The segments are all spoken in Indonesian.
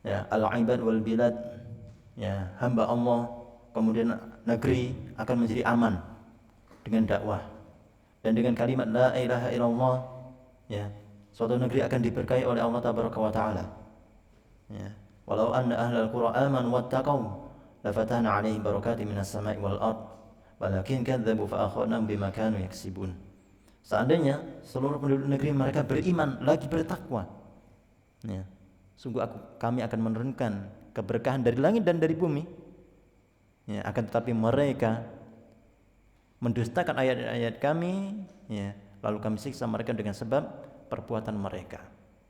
ya, al-ibad wal bilad, ya, hamba Allah, kemudian negeri akan menjadi aman dengan dakwah. Dan dengan kalimat la ilaha illallah, ya, suatu negeri akan diberkahi oleh Allah tabaraka wa taala. Ya. Walau anna ahlal qura amanu wattaqau lafatahna 'alaihim barakatin minas sama'i wal ard walakin kadzdzabu fa akhadnahum bima kanu yaksibun. Seandainya seluruh penduduk negeri mereka beriman lagi bertakwa, ya, sungguh kami akan menurunkan keberkahan dari langit dan dari bumi, ya, akan tetapi mereka mendustakan ayat-ayat kami, ya, lalu kami siksa mereka dengan sebab perbuatan mereka.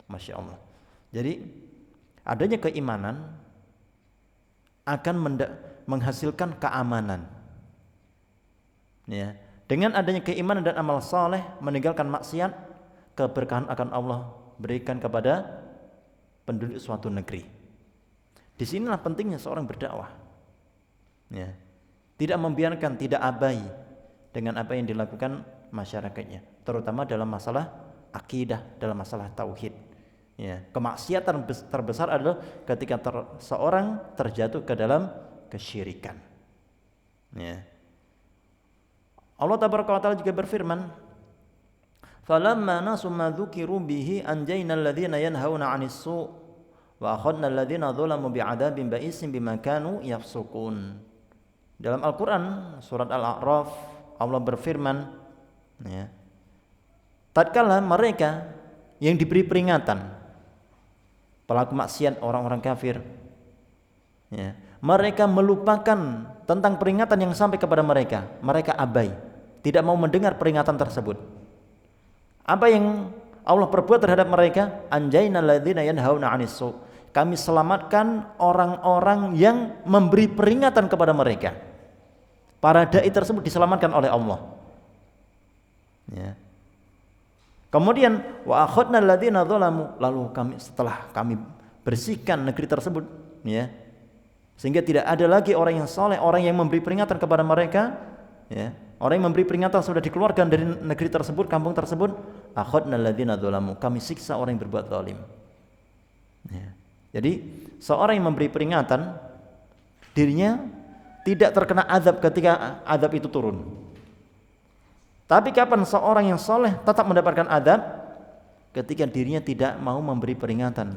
Masya Allah. Jadi adanya keimanan akan menghasilkan keamanan, ya. Dengan adanya keimanan dan amal saleh, meninggalkan maksiat, keberkahan akan Allah berikan kepada penduduk suatu negeri. Disinilah pentingnya seorang berdakwah, ya. Tidak membiarkan, tidak abai dengan apa yang dilakukan masyarakatnya, terutama dalam masalah akidah, dalam masalah tauhid. Ya, kemaksiatan terbesar adalah ketika seorang terjatuh ke dalam kesyirikan. Ya. Allah tabaraka wa taala juga berfirman, "Falamma nasu ma dzukiru bihi anjayna alladhina yanhauna 'anis su' wa akhadna alladhina dzalamu bi'adzabin ba'isin bima kanu yafsukun." Dalam Al-Qur'an surat Al-A'raf Allah berfirman, ya, tatkala mereka yang diberi peringatan, pelaku maksiat, orang-orang kafir, ya, mereka melupakan tentang peringatan yang sampai kepada mereka. Mereka abai, tidak mau mendengar peringatan tersebut. Apa yang Allah perbuat terhadap mereka? Anjayna alladzina yanhauna 'anis su'. Kami selamatkan orang-orang yang memberi peringatan kepada mereka. Para dai tersebut diselamatkan oleh Allah. Ya. Kemudian wa akhadna alladzina dzalamu, lalu setelah kami bersihkan negeri tersebut, ya, sehingga tidak ada lagi orang yang saleh, orang yang memberi peringatan kepada mereka, ya. Orang yang memberi peringatan sudah dikeluarkan dari negeri tersebut, kampung tersebut. Akhadna alladzina dzalamu, kami siksa orang yang berbuat zalim. Ya. Jadi seorang yang memberi peringatan, dirinya tidak terkena azab ketika azab itu turun. Tapi kapan seorang yang soleh tetap mendapatkan azab? Ketika dirinya tidak mau memberi peringatan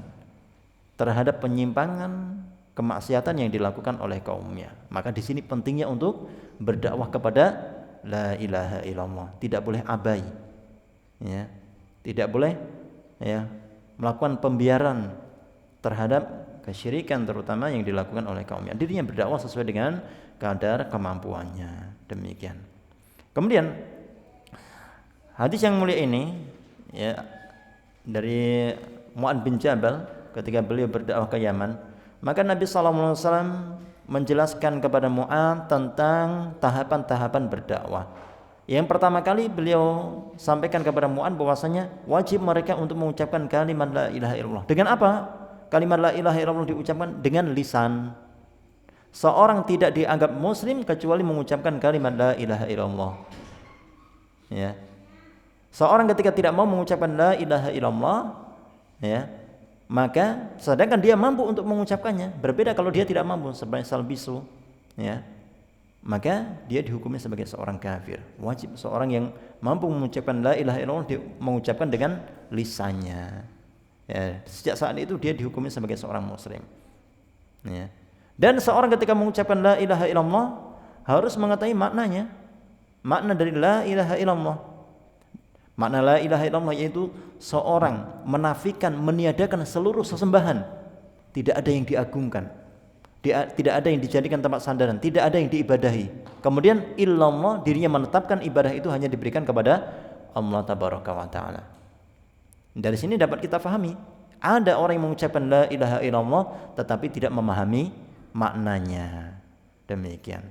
terhadap penyimpangan, kemaksiatan yang dilakukan oleh kaumnya. Maka di sini pentingnya untuk berdakwah kepada la ilaha illallah. Tidak boleh abai, ya. Tidak boleh, ya, melakukan pembiaran terhadap kesyirikan terutama yang dilakukan oleh kaumnya. Dirinya berdakwah sesuai dengan kadar kemampuannya. Demikian. Kemudian hadis yang mulia ini, ya, dari Mu'adz bin Jabal ketika beliau berdakwah ke Yaman, maka Nabi SAW menjelaskan kepada Mu'adz tentang tahapan-tahapan berdakwah. Yang pertama kali beliau sampaikan kepada Mu'adz bahwasanya wajib mereka untuk mengucapkan kalimat la ilaha illallah. Dengan apa? Kalimat la ilaha illallah diucapkan dengan lisan. Seorang tidak dianggap muslim kecuali mengucapkan kalimat la ilaha illallah. Ya. Seorang ketika tidak mau mengucapkan la ilaha illallah, ya, maka sedangkan dia mampu untuk mengucapkannya, berbeda kalau dia tidak mampu, sebagai bisu, ya, maka dia dihukumi sebagai seorang kafir. Wajib seorang yang mampu mengucapkan la ilaha illallah mengucapkan dengan lisannya. Ya, sejak saat itu dia dihukumi sebagai seorang muslim. Ya. Dan seorang ketika mengucapkan la ilaha illallah harus mengetahui maknanya. Makna dari la ilaha illallah. Makna la ilaha illallah yaitu seorang menafikan, meniadakan seluruh sesembahan. Tidak ada yang diagungkan, tidak ada yang dijadikan tempat sandaran, tidak ada yang diibadahi. Kemudian illallah, dirinya menetapkan ibadah itu hanya diberikan kepada Allah tabaraka wa ta'ala. Dari sini dapat kita fahami, ada orang yang mengucapkan la ilaha illallah tetapi tidak memahami maknanya. Demikian.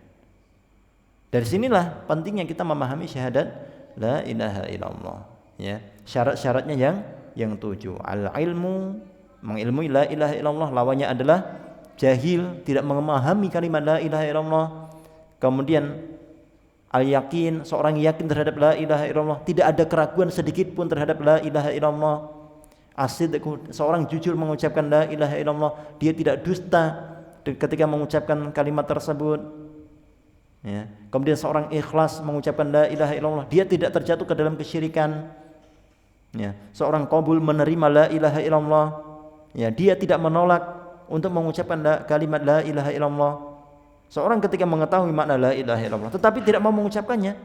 Dari sinilah pentingnya kita memahami syahadat la ilaha illallah, ya. Syarat-syaratnya yang 7. Al-ilmu, mengilmui la ilaha illallah, lawannya adalah jahil, tidak memahami kalimat la ilaha illallah. Kemudian al-yakin, seorang yakin terhadap la ilaha illallah, tidak ada keraguan sedikit pun terhadap la ilaha illallah. As-sidqu, seorang jujur mengucapkan la ilaha illallah, dia tidak dusta ketika mengucapkan kalimat tersebut. Ya. Kemudian seorang ikhlas mengucapkan la ilaha illallah, dia tidak terjatuh ke dalam kesyirikan. Ya. Seorang qabul menerima la ilaha illallah, ya, dia tidak menolak untuk mengucapkan kalimat la ilaha illallah. Seorang ketika mengetahui makna la ilaha illallah tetapi tidak mau mengucapkannya,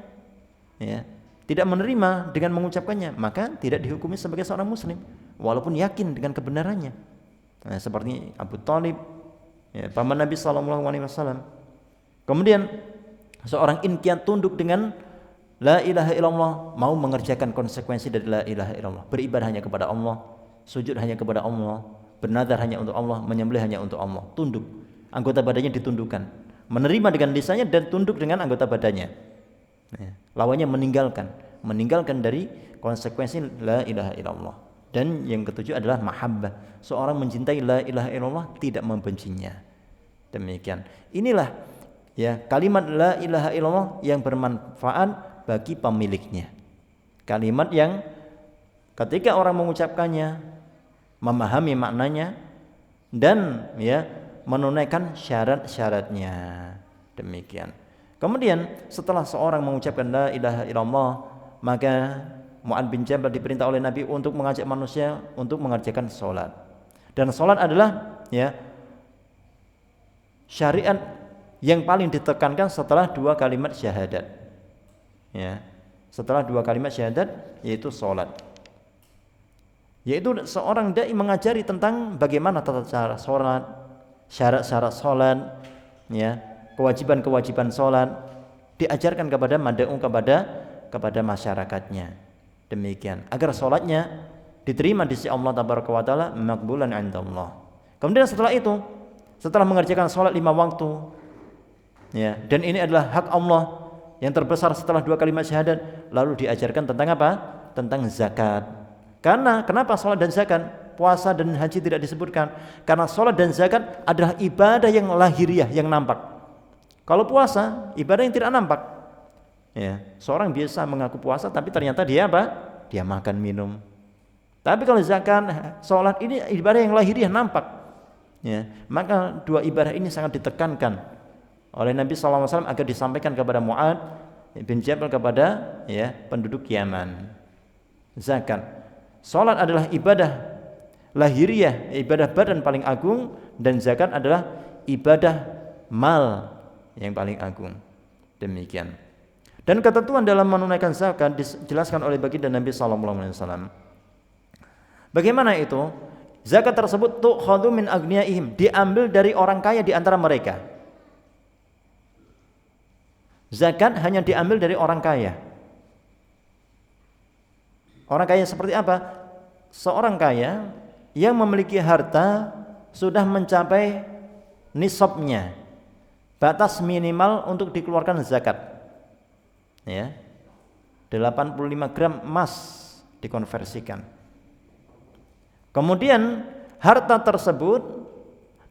ya, tidak menerima dengan mengucapkannya, maka tidak dihukumi sebagai seorang muslim walaupun yakin dengan kebenarannya. Nah, seperti Abu Thalib, ya, paman Nabi SAW. Kemudian seorang inqiyad, tunduk dengan la ilaha illallah, mau mengerjakan konsekuensi dari la ilaha illallah, beribadah hanya kepada Allah, sujud hanya kepada Allah, bernazar hanya untuk Allah, menyembelih hanya untuk Allah, tunduk, anggota badannya ditundukkan, menerima dengan lisannya dan tunduk dengan anggota badannya. Lawannya meninggalkan dari konsekuensi la ilaha illallah. Dan yang ketujuh adalah mahabbah, seorang mencintai la ilaha illallah, tidak membencinya. Demikian. Inilah, ya, kalimat la ilaha illallah yang bermanfaat bagi pemiliknya. Kalimat yang ketika orang mengucapkannya, memahami maknanya dan, ya, menunaikan syarat-syaratnya. Demikian. Kemudian setelah seorang mengucapkan la ilaha illallah, maka Mu'adz bin Jabal diperintah oleh Nabi untuk mengajak manusia untuk mengerjakan sholat. Dan sholat adalah, ya, syariat yang paling ditekankan setelah dua kalimat syahadat. Ya, setelah dua kalimat syahadat yaitu sholat. Yaitu seorang dai mengajari tentang bagaimana tata cara sholat, syarat-syarat sholat, ya, kewajiban-kewajiban sholat, diajarkan kepada mad'u, kepada masyarakatnya. Demikian, agar sholatnya diterima di sisi Allah tabaraka wa taala, maqbulan 'indallah. Kemudian setelah itu, setelah mengerjakan sholat 5 waktu, ya, dan ini adalah hak Allah yang terbesar setelah dua kalimat syahadat, lalu diajarkan tentang apa? Tentang zakat. Karena kenapa sholat dan zakat, puasa dan haji tidak disebutkan? Karena sholat dan zakat adalah ibadah yang lahiriah, yang nampak. Kalau puasa, ibadah yang tidak nampak. Ya, seorang biasa mengaku puasa tapi ternyata dia apa? Dia makan minum. Tapi kalau zakat, sholat, ini ibadah yang lahiriah, nampak. Ya, maka dua ibadah ini sangat ditekankan oleh Nabi SAW agar disampaikan kepada Mu'adz bin Jabal, kepada, ya, penduduk Yaman. Zakat, sholat adalah ibadah lahiriah, ibadah badan paling agung, dan zakat adalah ibadah mal yang paling agung. Demikian. Dan ketentuan dalam menunaikan zakat dijelaskan oleh baginda Nabi SAW. Bagaimana itu? Zakat tersebut tu'khadhu min aghniyaihim, diambil dari orang kaya di antara mereka. Zakat hanya diambil dari orang kaya. Orang kaya seperti apa? Seorang kaya yang memiliki harta sudah mencapai nisabnya, batas minimal untuk dikeluarkan zakat. Ya, 85 gram emas dikonversikan. Kemudian harta tersebut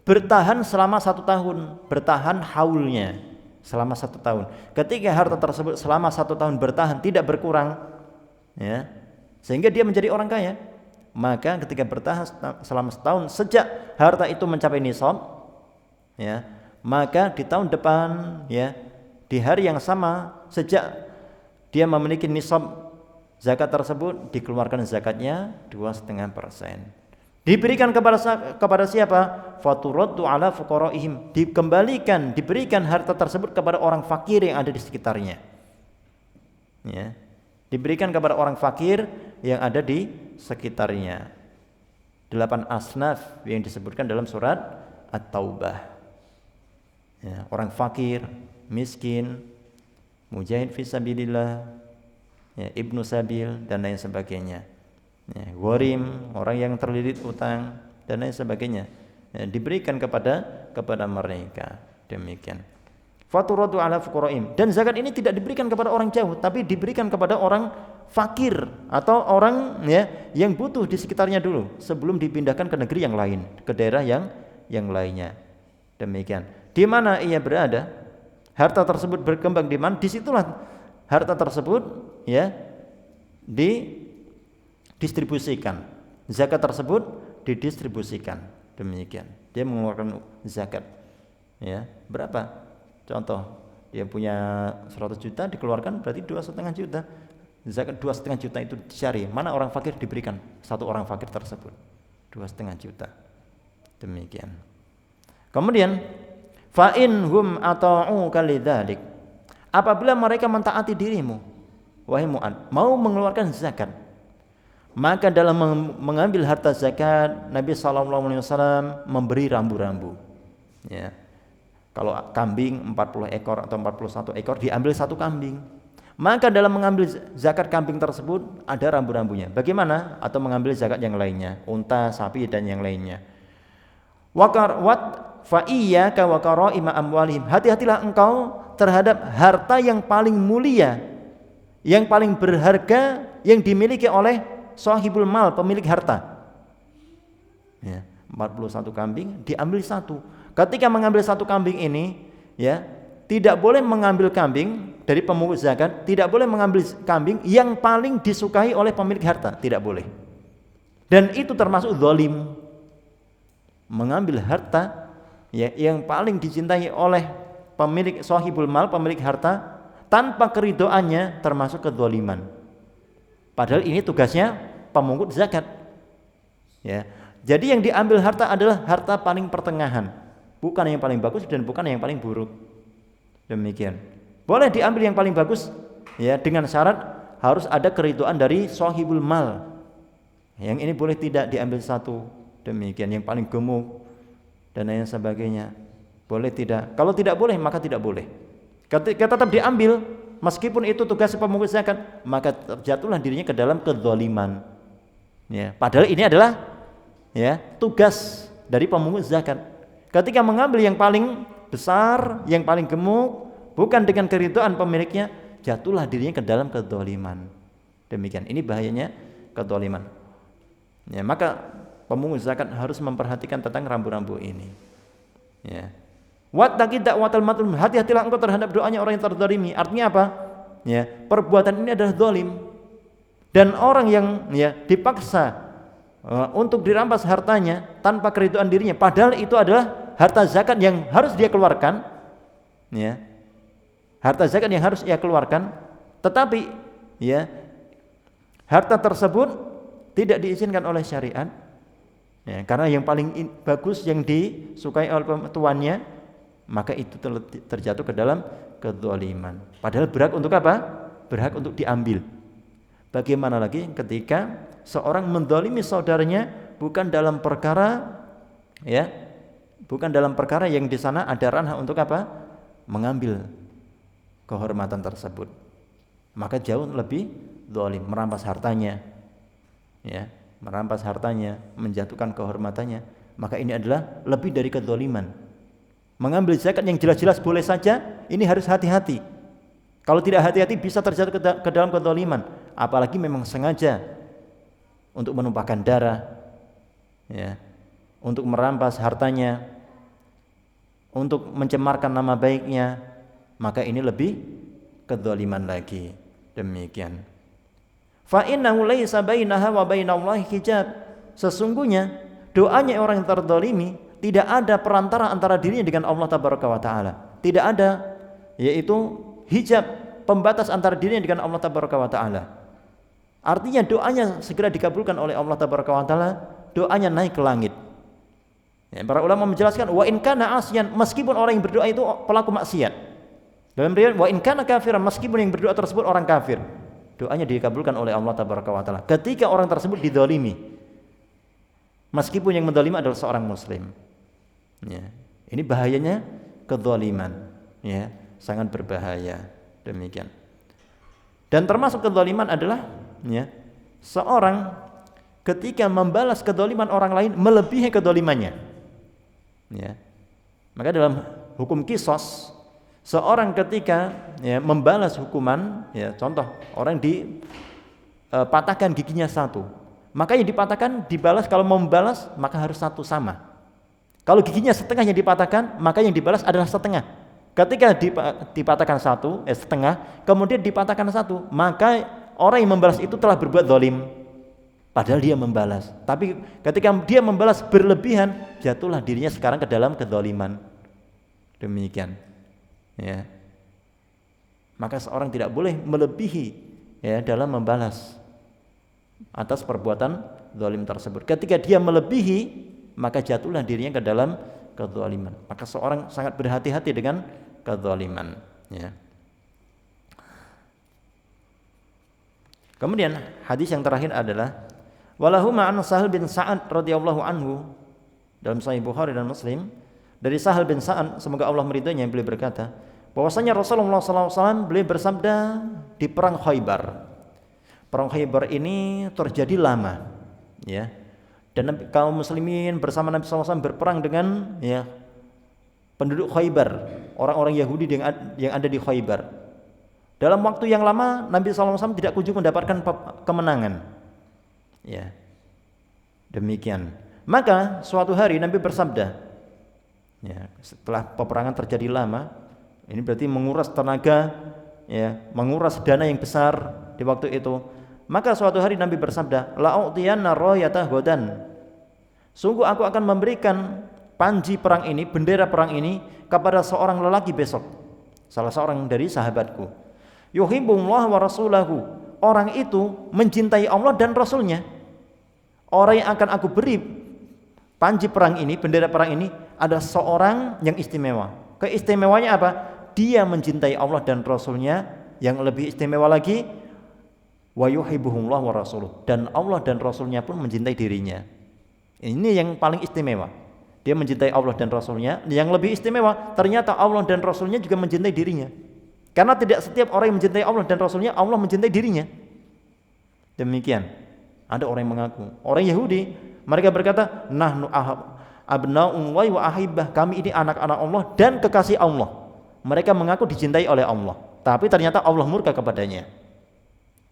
bertahan selama 1 tahun, bertahan haulnya selama 1 tahun. Ketika harta tersebut selama 1 tahun bertahan, tidak berkurang, ya, sehingga dia menjadi orang kaya, maka ketika bertahan selama 1 tahun sejak harta itu mencapai nisab, ya, maka di tahun depan, ya, di hari yang sama, sejak dia memiliki nisab zakat tersebut, dikeluarkan zakatnya 2,5%. Diberikan kepada siapa? Faturaddu ala fuqaraihim, dikembalikan, diberikan harta tersebut kepada orang fakir yang ada di sekitarnya. Ya, diberikan kepada orang fakir yang ada di sekitarnya. 8 asnaf yang disebutkan dalam surat At-Taubah. Ya, orang fakir, miskin, mujahid fisabilillah, ya, ibnu sabil, dan lain sebagainya. Ya, gharim, orang yang terlilit utang, dan lain sebagainya, ya, diberikan kepada mereka. Demikian. Faturadu ala fuqaraim, dan zakat ini tidak diberikan kepada orang jauh, tapi diberikan kepada orang fakir atau orang, ya, yang butuh di sekitarnya dulu sebelum dipindahkan ke negeri yang lain, ke daerah yang lainnya. Demikian. Di mana ia berada, harta tersebut berkembang di mana, disitulah harta tersebut, ya, didistribusikan. zakat tersebut didistribusikan. Demikian. Dia mengeluarkan zakat. Ya, berapa? Contoh, dia punya 100 juta dikeluarkan berarti 2,5 juta. Zakat 2,5 juta itu dicari, mana orang fakir diberikan satu orang fakir tersebut. 2,5 juta. Demikian. Kemudian fa in hum ata'uka lidzalik. Apabila mereka mentaati dirimu, wahai Mu'ad, mau mengeluarkan zakat, maka dalam mengambil harta zakat Nabi SAW memberi rambu-rambu. Ya. Kalau kambing 40 ekor atau 41 ekor diambil satu kambing. Maka dalam mengambil zakat kambing tersebut ada rambu-rambunya. Bagaimana? Atau mengambil zakat yang lainnya, unta, sapi dan yang lainnya. Fa iyyaka wa qara'ima amwalihim. Hati-hatilah engkau terhadap harta yang paling mulia, yang paling berharga yang dimiliki oleh sahibul mal, pemilik harta. Ya, 41 kambing diambil satu. Ketika mengambil satu kambing ini, ya, tidak boleh mengambil kambing dari pemungut zakat, tidak boleh mengambil kambing yang paling disukai oleh pemilik harta, tidak boleh. Dan itu termasuk zalim. Mengambil harta ya, yang paling dicintai oleh pemilik sahibul mal, pemilik harta, tanpa keridhoannya termasuk kezaliman. Padahal ini tugasnya pemungut zakat. Ya. Jadi yang diambil harta adalah harta paling pertengahan, bukan yang paling bagus dan bukan yang paling buruk. Demikian. Boleh diambil yang paling bagus ya, dengan syarat harus ada keridhaan dari sahibul mal. Yang ini boleh tidak diambil satu. Demikian, yang paling gemuk dan lain sebagainya. Boleh tidak? Kalau tidak boleh maka tidak boleh. Ketika tetap diambil meskipun itu tugas pemungut zakat, maka terjatuhlah dirinya ke dalam kezaliman. Ya, padahal ini adalah ya tugas dari pemungut zakat. Ketika mengambil yang paling besar, yang paling gemuk, bukan dengan keridhaan pemiliknya, jatuhlah dirinya ke dalam kezaliman. Demikian, ini bahayanya kezaliman. Ya, maka pemungut zakat harus memperhatikan tentang rambu-rambu ini. Ya. Wattaqi da'watal mazlum, hati-hatilah engkau terhadap doanya orang yang terzalimi. Artinya apa? Ya, perbuatan ini adalah zalim. Dan orang yang ya dipaksa untuk dirampas hartanya tanpa keridhaan dirinya, padahal itu adalah harta zakat yang harus dia keluarkan, ya, harta zakat yang harus ia keluarkan, tetapi ya harta tersebut tidak diizinkan oleh syariat, ya, karena yang paling bagus yang disukai oleh tuannya, maka itu terjatuh ke dalam kezaliman. Padahal berhak untuk apa? Berhak untuk diambil. Bagaimana lagi ketika seorang menzalimi saudaranya bukan dalam perkara ya, bukan dalam perkara yang di sana ada ranah untuk apa? Mengambil kehormatan tersebut. Maka jauh lebih zalim, merampas hartanya. Ya, merampas hartanya, menjatuhkan kehormatannya. Maka ini adalah lebih dari kezaliman. Mengambil zakat yang jelas-jelas boleh saja, ini harus hati-hati. Kalau tidak hati-hati bisa terjatuh ke dalam kezaliman, apalagi memang sengaja untuk menumpahkan darah, ya, untuk merampas hartanya, untuk mencemarkan nama baiknya, maka ini lebih kezaliman lagi. Demikian. Fa innahu laisa bainaha wa bainallahi hijab. Sesungguhnya doanya orang yang terzalimi tidak ada perantara antara dirinya dengan Allah Tabaraka wa Ta'ala. Tidak ada, yaitu hijab, pembatas antara dirinya dengan Allah Tabaraka wa Ta'ala. Artinya doanya segera dikabulkan oleh Allah Tabaraka wa Ta'ala, doanya naik ke langit. Ya, para ulama menjelaskan wa in kana asyan, meskipun orang yang berdoa itu pelaku maksiat. Dalam riwayat wa in kana kafiran, meskipun yang berdoa tersebut orang kafir, doanya dikabulkan oleh Allah Tabaraka wa Ta'ala. Ketika orang tersebut dizalimi, meskipun yang menzalimi adalah seorang muslim. Ya, ini bahayanya kezaliman, ya, sangat berbahaya. Demikian. Dan termasuk kezaliman adalah ya, seorang ketika membalas kezaliman orang lain melebihi kezalimannya. Ya. Maka dalam hukum qisas, seorang ketika ya, membalas hukuman, ya, contoh orang dipatahkan giginya satu, maka yang dipatahkan dibalas, kalau mau membalas maka harus satu sama. Kalau giginya setengah yang dipatahkan, maka yang dibalas adalah setengah. Ketika dipatahkan satu, setengah, kemudian dipatahkan satu, maka orang yang membalas itu telah berbuat zalim. Padahal dia membalas. Tapi ketika dia membalas berlebihan, jatuhlah dirinya sekarang ke dalam kezaliman. Demikian. Ya. Maka seorang tidak boleh melebihi ya dalam membalas atas perbuatan zalim tersebut. Ketika dia melebihi, maka jatuhlah dirinya ke dalam kezaliman. Maka seorang sangat berhati-hati dengan kezaliman. Ya. Kemudian hadis yang terakhir adalah walahu ma'an Sahal bin Sa'ad radhiyallahu anhu dalam Sahih Bukhari dan Muslim dari Sahal bin Sa'ad, semoga Allah meridhoinya, beliau berkata bahwasanya Rasulullah SAW beliau bersabda di perang Khaybar. Perang Khaybar ini terjadi lama, ya. Dan kaum muslimin bersama Nabi SAW berperang dengan ya penduduk Khaybar, orang-orang Yahudi yang ada di Khaybar. Dalam waktu yang lama Nabi SAW tidak kunjung mendapatkan kemenangan. Ya. Demikian. Maka suatu hari Nabi bersabda, ya, setelah peperangan terjadi lama, ini berarti menguras tenaga, ya, menguras dana yang besar di waktu itu. Maka suatu hari Nabi bersabda, la'utiyanna rayata ghadan. Sungguh aku akan memberikan panji perang ini, bendera perang ini kepada seorang lelaki besok, salah seorang dari sahabatku. Yuhibbullah wa rasulahu. Orang itu mencintai Allah dan Rasulnya. Orang yang akan aku beri panji perang ini, bendera perang ini adalah seorang yang istimewa. Keistimewaannya apa? Dia mencintai Allah dan Rasulnya. Yang lebih istimewa lagi, wa yuhibbuhullah wa rasuluh, dan Allah dan Rasulnya pun mencintai dirinya. Ini yang paling istimewa. Dia mencintai Allah dan Rasulnya. Yang lebih istimewa, ternyata Allah dan Rasulnya juga mencintai dirinya. Karena tidak setiap orang yang mencintai Allah dan Rasulnya, Allah mencintai dirinya. Demikian. Ada orang yang mengaku, orang Yahudi, mereka berkata, nahnu abna'ullahi wa ahibbah, kami ini anak-anak Allah dan kekasih Allah. Mereka mengaku dicintai oleh Allah, tapi ternyata Allah murka kepadanya.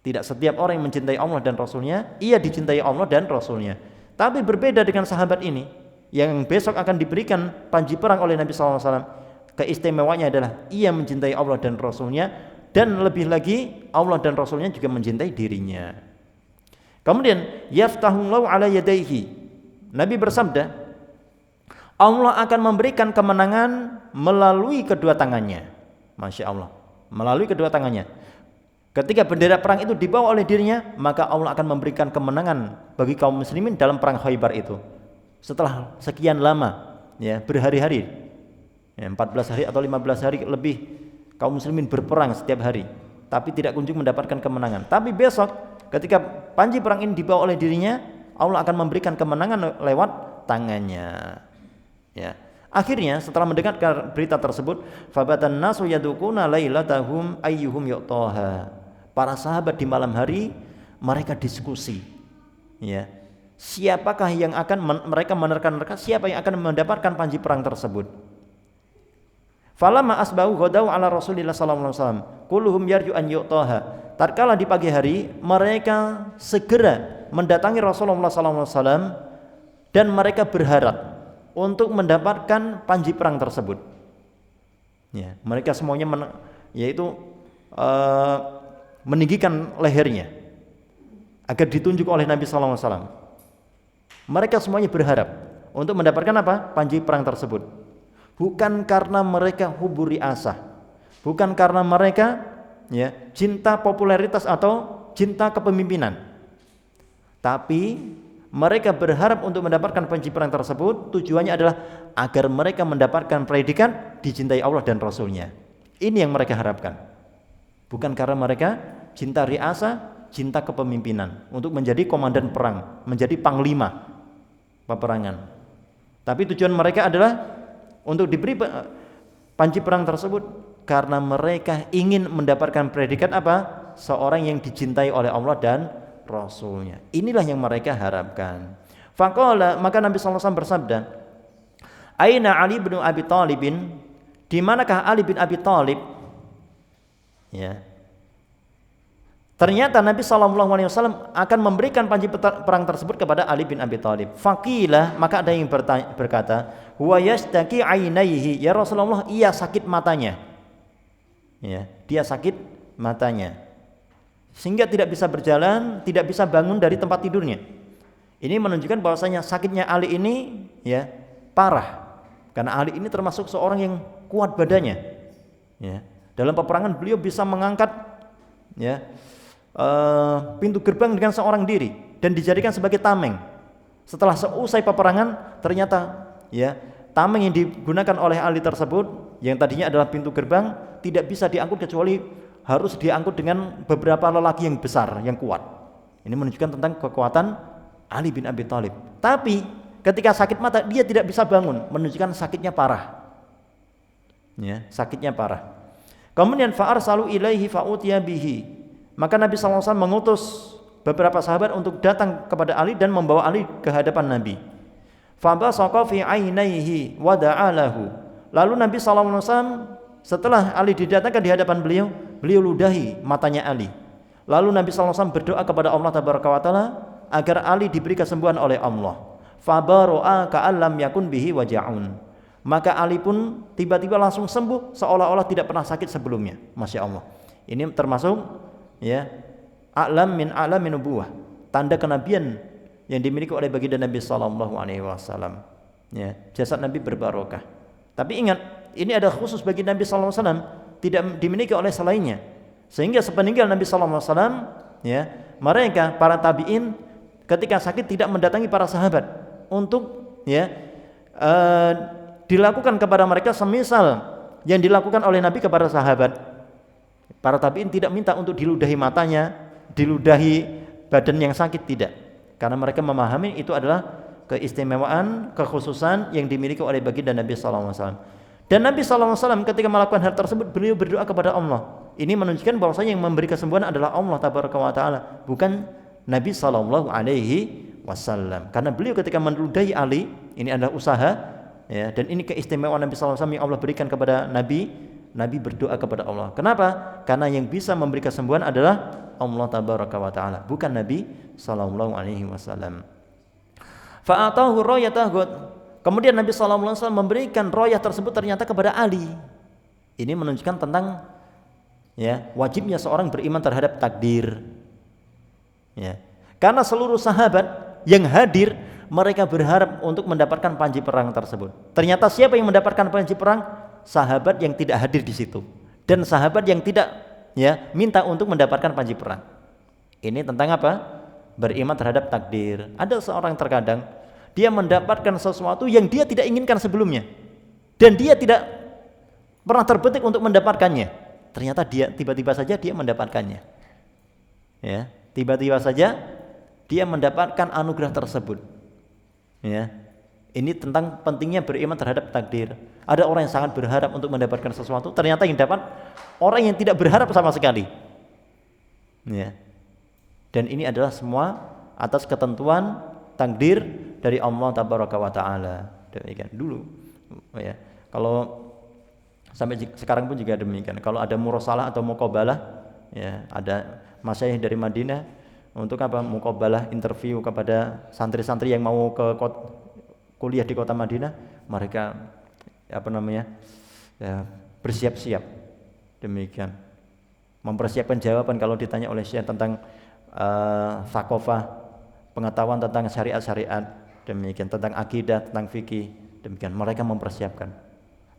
Tidak setiap orang yang mencintai Allah dan Rasulnya, ia dicintai Allah dan Rasulnya. Tapi berbeda dengan sahabat ini, yang besok akan diberikan panji perang oleh Nabi SAW. Keistimewaannya adalah ia mencintai Allah dan Rasulnya, dan lebih lagi Allah dan Rasulnya juga mencintai dirinya. Kemudian yaftahullahu ala yadayhi, Nabi bersabda, Allah akan memberikan kemenangan melalui kedua tangannya. Masya Allah, melalui kedua tangannya. Ketika bendera perang itu dibawa oleh dirinya, maka Allah akan memberikan kemenangan bagi kaum muslimin dalam perang Khaybar itu. Setelah sekian lama, ya, berhari-hari, 14 hari atau 15 hari lebih kaum muslimin berperang setiap hari, tapi tidak kunjung mendapatkan kemenangan. Tapi besok ketika panji perang ini dibawa oleh dirinya, Allah akan memberikan kemenangan lewat tangannya. Ya. Akhirnya setelah mendengarkan berita tersebut, fabatan nasu yadukuna lailatahum ayyuhum yu'taha. Para sahabat di malam hari mereka diskusi. Ya. Siapakah yang akan mereka menerka-nerka siapa yang akan mendapatkan panji perang tersebut? Falamma asbahu ghadaw ala Rasulillah sallallahu alaihi wasallam kulluhum yarju an yu'taha. Tatkala di pagi hari mereka segera mendatangi Rasulullah sallallahu alaihi wasallam dan mereka berharap untuk mendapatkan panji perang tersebut. Ya, mereka semuanya meninggikan lehernya agar ditunjuk oleh Nabi sallallahu alaihi wasallam. Mereka semuanya berharap untuk mendapatkan apa? Panji perang tersebut. Bukan karena mereka huburi asah, bukan karena mereka ya cinta popularitas atau cinta kepemimpinan, tapi mereka berharap untuk mendapatkan panji perang tersebut. Tujuannya adalah agar mereka mendapatkan predikat dicintai Allah dan Rasulnya. Ini yang mereka harapkan, bukan karena mereka cinta riasa, cinta kepemimpinan untuk menjadi komandan perang, menjadi panglima peperangan. Tapi tujuan mereka adalah untuk diberi panji perang tersebut karena mereka ingin mendapatkan predikat apa? Seorang yang dicintai oleh Allah dan Rasulnya. Inilah yang mereka harapkan. Faqala, maka Nabi SAW bersabda, Aina Ali bin Abi Thalibin, di manakah Ali bin Abi Thalib? Ya. Ternyata Nabi SAW akan memberikan panji perang tersebut kepada Ali bin Abi Thalib. Faqila, maka ada yang berkata, huwa yashtaki ainaihi, ya Rasulullah, ia sakit matanya. Ya, dia sakit matanya. sehingga tidak bisa berjalan, tidak bisa bangun dari tempat tidurnya. Ini menunjukkan bahwasanya sakitnya Ali ini ya parah, karena Ali ini termasuk seorang yang kuat badannya. Ya. Dalam peperangan beliau bisa mengangkat ya pintu gerbang dengan seorang diri dan dijadikan sebagai tameng. Setelah seusai peperangan, ternyata ya tameng yang digunakan oleh Ali tersebut yang tadinya adalah pintu gerbang tidak bisa diangkut kecuali harus diangkut dengan beberapa lelaki yang besar, yang kuat. Ini menunjukkan tentang kekuatan Ali bin Abi Thalib. Tapi ketika sakit mata dia tidak bisa bangun, menunjukkan sakitnya parah. Ya, sakitnya parah. Kemudian fa'arsalu ilaihi fa'utiya bihi. Maka Nabi SAW mengutus beberapa sahabat untuk datang kepada Ali dan membawa Ali ke hadapan Nabi. Fabasaqa fi 'ainaihi wa da'alahu. Lalu Nabi SAW setelah Ali didatangkan di hadapan beliau, beliau ludahi matanya Ali. Lalu Nabi SAW berdoa kepada Allah Tabaraka wa Ta'ala agar Ali diberi kesembuhan oleh Allah. Fabaro'a ka'allam yakun bihi waja'un. Maka Ali pun tiba-tiba langsung sembuh seolah-olah tidak pernah sakit sebelumnya. Masya Allah. Ini termasuk ya a'lam min a'lamin nubuwah, tanda kenabian yang dimiliki oleh baginda Nabi sallallahu alaihi wasallam. Ya, jasad Nabi berbarokah. Tapi ingat, ini ada khusus bagi Nabi sallallahu alaihi wasallam, tidak dimiliki oleh selainnya. Sehingga sepeninggal Nabi sallallahu alaihi wasallam, ya, mereka para tabi'in ketika sakit tidak mendatangi para sahabat untuk ya dilakukan kepada mereka semisal yang dilakukan oleh Nabi kepada sahabat. Para tabi'in tidak minta untuk diludahi matanya, diludahi badan yang sakit, tidak. Karena mereka memahami itu adalah keistimewaan, kekhususan yang dimiliki oleh baginda Nabi sallallahu alaihi wasallam. Dan Nabi sallallahu alaihi wasallam ketika melakukan hal tersebut beliau berdoa kepada Allah. Ini menunjukkan bahwasanya yang memberi kesembuhan adalah Allah Tabaraka wa Ta'ala, bukan Nabi sallallahu alaihi wasallam. Karena beliau ketika meludahi Ali, ini adalah usaha ya, dan ini keistimewaan Nabi sallallahu alaihi wasallam yang Allah berikan kepada Nabi. Nabi berdoa kepada Allah. Kenapa? Karena yang bisa memberi kesembuhan adalah Allah Tabaraka wa Ta'ala, bukan Nabi sallallahu alaihi wasallam. Fa'atahu rayatahu. Kemudian Nabi sallallahu alaihi wasallam memberikan rayah tersebut ternyata kepada Ali. Ini menunjukkan tentang ya wajibnya seorang beriman terhadap takdir. Ya. Karena seluruh sahabat yang hadir mereka berharap untuk mendapatkan panji perang tersebut. Ternyata siapa yang mendapatkan panji perang? Sahabat yang tidak hadir di situ dan sahabat yang tidak ya minta untuk mendapatkan panji perang. Ini tentang apa? Beriman terhadap takdir. Ada seorang terkadang dia mendapatkan sesuatu yang dia tidak inginkan sebelumnya dan dia tidak pernah terbetik untuk mendapatkannya. Ternyata dia tiba-tiba saja dia mendapatkannya. Ya, tiba-tiba saja dia mendapatkan anugerah tersebut. Ya. Ini tentang pentingnya beriman terhadap takdir. Ada orang yang sangat berharap untuk mendapatkan sesuatu, ternyata yang dapat orang yang tidak berharap sama sekali. Ya. Dan ini adalah semua atas ketentuan takdir dari Allah Tabaraka wa Ta'ala. Demikian dulu. Ya. Kalau sampai sekarang pun juga demikian. Kalau ada murasalah atau muqabalah, ya, ada masyayikh dari Madinah untuk apa? Muqabalah, interview kepada santri-santri yang mau ke kuliah di kota Madinah, mereka bersiap-siap demikian, mempersiapkan jawaban kalau ditanya oleh Syekh tentang thaqafah, pengetahuan tentang syariat-syariat, demikian tentang akidah, tentang fikih, demikian mereka mempersiapkan.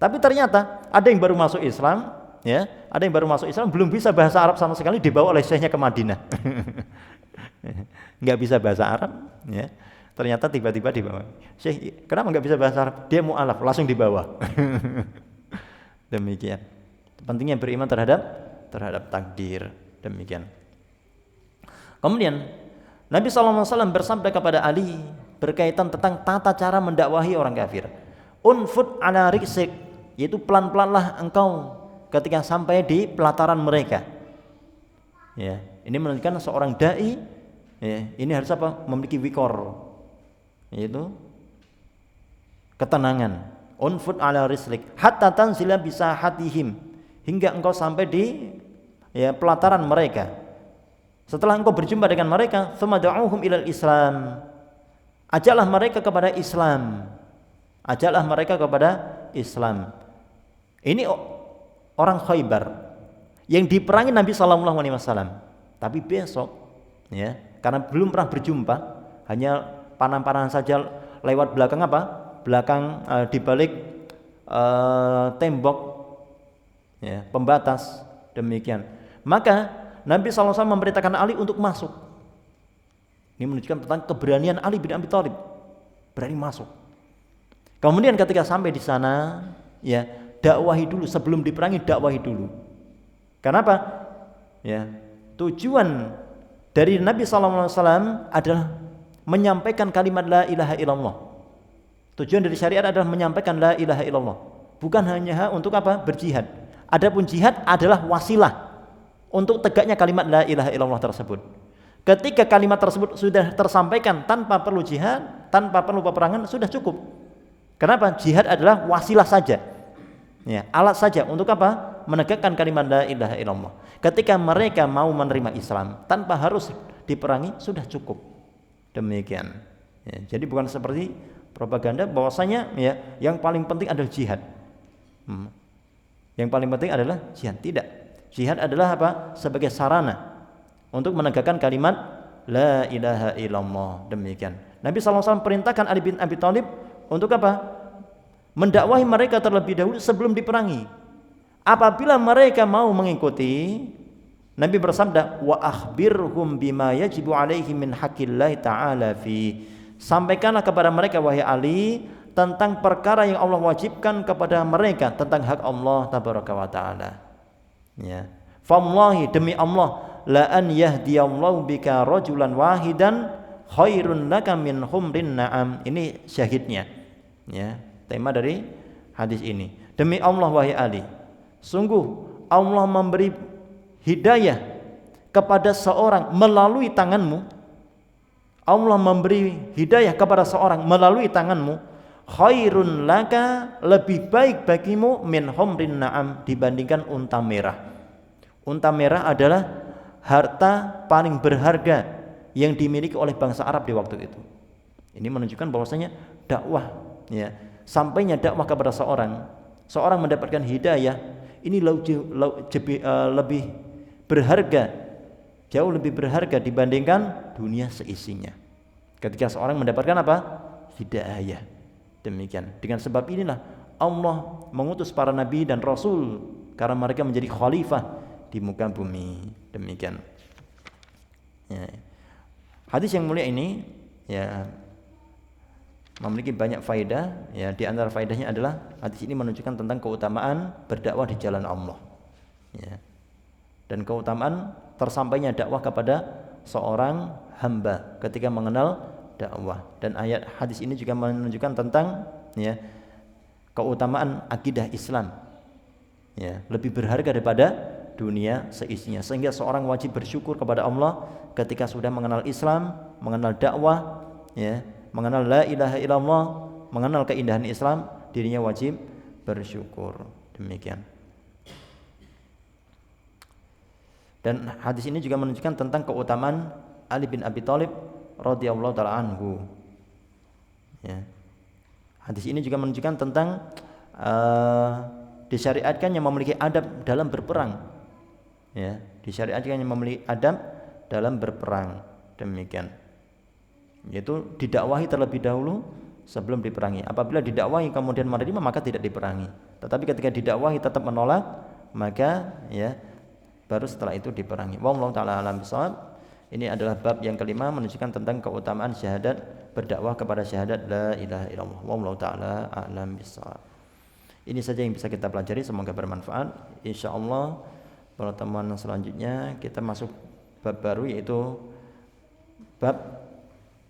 Tapi ternyata ada yang baru masuk Islam, ya, ada yang baru masuk Islam belum bisa bahasa Arab sama sekali, dibawa oleh Syekhnya ke Madinah, nggak bisa bahasa Arab, ya. Ternyata tiba-tiba dibawa. Syekh, kenapa nggak bisa bahasa Arab? Dia mu'alaf, langsung dibawa. Demikian. Pentingnya beriman terhadap takdir. Demikian. Kemudian Nabi SAW bersabda kepada Ali berkaitan tentang tata cara mendakwahi orang kafir. Unfud ala riksik, yaitu pelan-pelanlah engkau ketika sampai di pelataran mereka. Ya, ini menunjukkan seorang dai, ya, ini harus apa? Memiliki wikor, yaitu ketenangan. Unfud ala rislik hatta tanzila bisa hatihim, hingga engkau sampai di ya pelataran mereka. Setelah engkau berjumpa dengan mereka, tsumma da'uhum ilal Islam, ajaklah mereka kepada Islam. Ajaklah mereka kepada Islam. Ini orang Khaybar yang diperangi Nabi sallallahu alaihi wasallam. Tapi besok, ya, karena belum pernah berjumpa, hanya panah-panahan saja lewat belakang apa? Belakang di balik tembok, ya, pembatas, demikian. Maka Nabi SAW memerintahkan Ali untuk masuk. Ini menunjukkan tentang keberanian Ali bin Abi Thalib, berani masuk. Kemudian ketika sampai di sana, ya, dakwahi dulu sebelum diperangi, dakwahi dulu. Kenapa? Ya, tujuan dari Nabi SAW adalah menyampaikan kalimat la ilaha illallah. Tujuan dari syariat adalah menyampaikan la ilaha illallah. Bukan hanya untuk apa? Berjihad. Adapun jihad adalah wasilah untuk tegaknya kalimat la ilaha illallah tersebut. Ketika kalimat tersebut sudah tersampaikan tanpa perlu jihad, tanpa perlu peperangan, sudah cukup. Kenapa? Jihad adalah wasilah saja, ya, alat saja untuk apa? Menegakkan kalimat la ilaha illallah. Ketika mereka mau menerima Islam tanpa harus diperangi, sudah cukup. Demikian, ya, jadi bukan seperti propaganda bahwasanya, ya, yang paling penting adalah jihad. Yang paling penting adalah jihad. Tidak. Jihad adalah apa? Sebagai sarana untuk menegakkan kalimat la ilaha illallah. Demikian. Nabi SAW perintahkan Ali bin Abi Thalib untuk apa? Mendakwahi mereka terlebih dahulu sebelum diperangi. Apabila mereka mau mengikuti, Nabi bersabda, wa akhbirhum bima yajibu alaihi min haqqillahi ta'ala fi. Sampaikanlah kepada mereka wahai Ali tentang perkara yang Allah wajibkan kepada mereka tentang hak Allah tabaraka wa ta'ala. Ya. Fawallahi, demi Allah, la an yahdiyallahu bika rajulan wahidan khairun laka min humrin na'am. Ini syahidnya, ya, tema dari hadis ini. Demi Allah wahai Ali, sungguh Allah memberi hidayah kepada seorang melalui tanganmu. Allah memberi hidayah kepada seorang melalui tanganmu, khairun laka, lebih baik bagimu, min humrin na'am, dibandingkan unta merah. Unta merah adalah harta paling berharga yang dimiliki oleh bangsa Arab di waktu itu. Ini menunjukkan bahwasanya dakwah, ya, sampainya dakwah kepada seorang mendapatkan hidayah, ini lebih berharga, jauh lebih berharga dibandingkan dunia seisinya. Ketika seorang mendapatkan apa? Hidayah. Demikian. Dengan sebab inilah Allah mengutus para nabi dan rasul, karena mereka menjadi khalifah di muka bumi. Demikian. Ya. Hadis yang mulia ini, ya, memiliki banyak faedah. Ya, di antara faedahnya adalah hadis ini menunjukkan tentang keutamaan berdakwah di jalan Allah. Ya. Dan keutamaan tersampainya dakwah kepada seorang hamba ketika mengenal dakwah. Dan ayat hadis ini juga menunjukkan tentang, ya, keutamaan akidah Islam, ya, lebih berharga daripada dunia seisinya, sehingga seorang wajib bersyukur kepada Allah ketika sudah mengenal Islam, mengenal dakwah, ya, mengenal la ilaha illallah, mengenal keindahan Islam, dirinya wajib bersyukur. Demikian. Dan hadis ini juga menunjukkan tentang keutamaan Ali bin Abi Thalib radhiyallahu ta'ala anhu. Ya. Hadis ini juga menunjukkan tentang disyariatkannya memiliki adab dalam berperang. Ya, disyariatkannya memiliki adab dalam berperang. Demikian. Yaitu didakwahi terlebih dahulu sebelum diperangi. Apabila didakwahi kemudian menerima, maka tidak diperangi. Tetapi ketika didakwahi tetap menolak, maka, ya, baru setelah itu diperangi. Wallahu ta'ala alam bisawab. Ini adalah bab yang kelima, menunjukkan tentang keutamaan syahadat, berdakwah kepada syahadat la ilaha illallah. Wallahu ta'ala a'lam bissawab. Ini saja yang bisa kita pelajari, semoga bermanfaat. Insyaallah pertemuan selanjutnya kita masuk bab baru, yaitu bab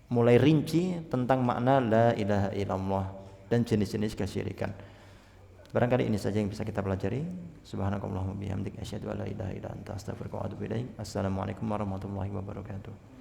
mulai rinci tentang makna la ilaha illallah dan jenis-jenis kesyirikan. Barangkali ini saja yang bisa kita pelajari. Subhanakallahumma bihamdika asyhadu an la ilaha illa anta astaghfiruka wa atubu ilaik. Assalamualaikum warahmatullahi wabarakatuh.